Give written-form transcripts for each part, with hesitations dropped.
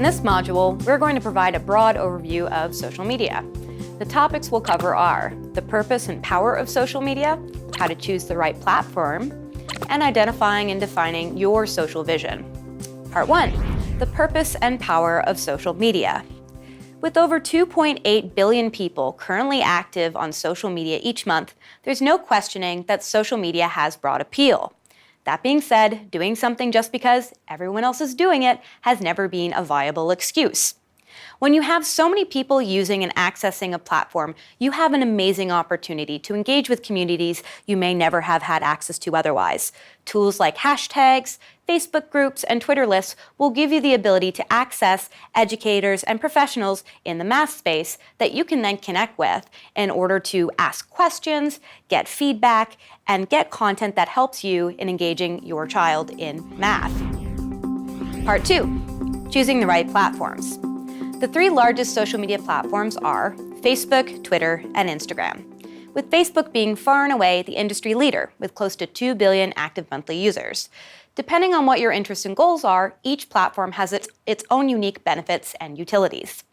this module, we're going to provide a broad overview of social media. The topics we'll cover are the purpose and power of social media, how to choose the right platform, and identifying and defining your social vision. Part 1, the purpose and power of social media. With over 2.8 billion people currently active on social media each month, there's no questioning that social media has broad appeal. That being said, doing something just because everyone else is doing it has never been a viable excuse. When you have so many people using and accessing a platform, you have an amazing opportunity to engage with communities you may never have had access to otherwise. Tools like hashtags, Facebook groups, and Twitter lists will give you the ability to access educators and professionals in the math space that you can then connect with in order to ask questions, get feedback, and get content that helps you in engaging your child in math. Part 2, choosing the right platforms. The 3 largest social media platforms are Facebook, Twitter, and Instagram, with Facebook being far and away the industry leader with close to 2 billion active monthly users. Depending on what your interests and goals are, each platform has its own unique benefits and utilities.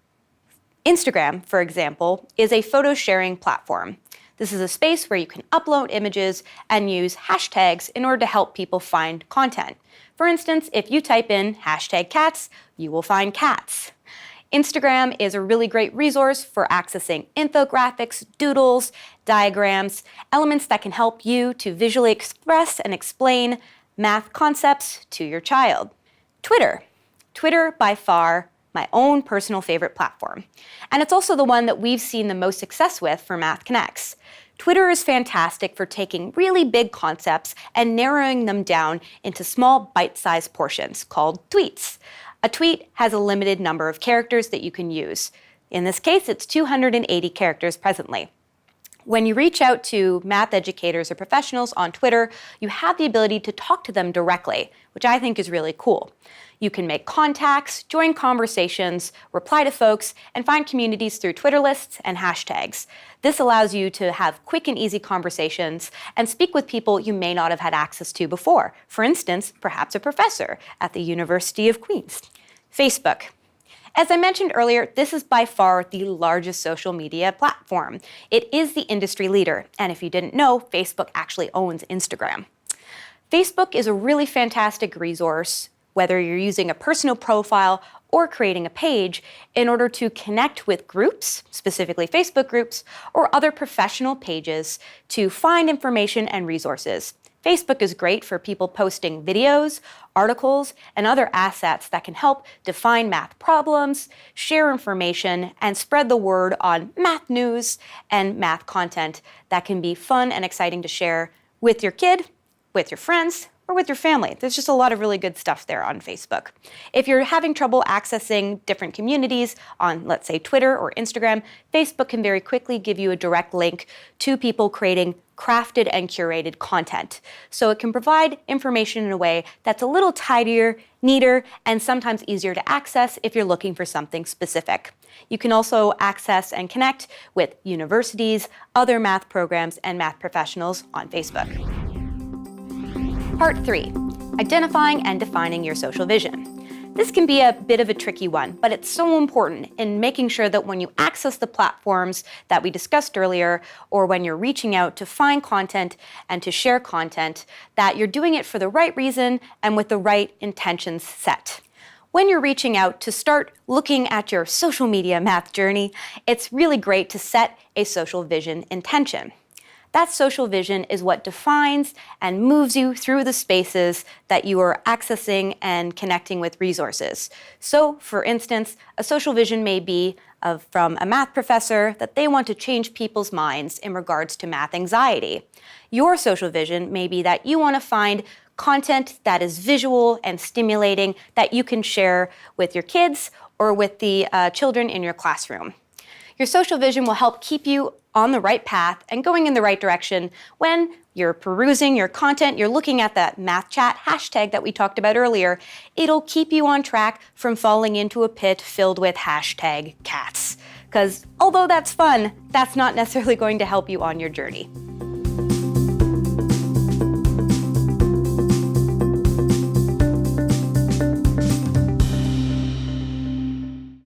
Instagram, for example, is a photo sharing platform. This is a space where you can upload images and use hashtags in order to help people find content. For instance, if you type in #cats, you will find cats. Instagram is a really great resource for accessing infographics, doodles, diagrams, elements that can help you to visually express and explain math concepts to your child. Twitter, by far, my own personal favorite platform. And it's also the one that we've seen the most success with for Math Connects. Twitter is fantastic for taking really big concepts and narrowing them down into small bite-sized portions called tweets. A tweet has a limited number of characters that you can use. In this case, it's 280 characters presently. When you reach out to math educators or professionals on Twitter, you have the ability to talk to them directly, which I think is really cool. You can make contacts, join conversations, reply to folks, and find communities through Twitter lists and hashtags. This allows you to have quick and easy conversations and speak with people you may not have had access to before. For instance, perhaps a professor at the University of Queens. Facebook. As I mentioned earlier, this is by far the largest social media platform. It is the industry leader, and if you didn't know, Facebook actually owns Instagram. Facebook is a really fantastic resource, whether you're using a personal profile or creating a page in order to connect with groups, specifically Facebook groups, or other professional pages to find information and resources. Facebook is great for people posting videos, articles, and other assets that can help define math problems, share information, and spread the word on math news and math content that can be fun and exciting to share with your kid, with your friends, or with your family. There's just a lot of really good stuff there on Facebook. If you're having trouble accessing different communities on, let's say, Twitter or Instagram, Facebook can very quickly give you a direct link to people creating crafted and curated content. So it can provide information in a way that's a little tidier, neater, and sometimes easier to access if you're looking for something specific. You can also access and connect with universities, other math programs, and math professionals on Facebook. Part 3, identifying and defining your social vision. This can be a bit of a tricky one, but it's so important in making sure that when you access the platforms that we discussed earlier, or when you're reaching out to find content and to share content, that you're doing it for the right reason and with the right intentions set. When you're reaching out to start looking at your social media math journey, it's really great to set a social vision intention. That social vision is what defines and moves you through the spaces that you are accessing and connecting with resources. So, for instance, a social vision may be from a math professor that they want to change people's minds in regards to math anxiety. Your social vision may be that you want to find content that is visual and stimulating that you can share with your kids or with the children in your classroom. Your social vision will help keep you on the right path and going in the right direction when you're perusing your content, you're looking at that math chat hashtag that we talked about earlier. It'll keep you on track from falling into a pit filled with #cats. Because although that's fun, that's not necessarily going to help you on your journey.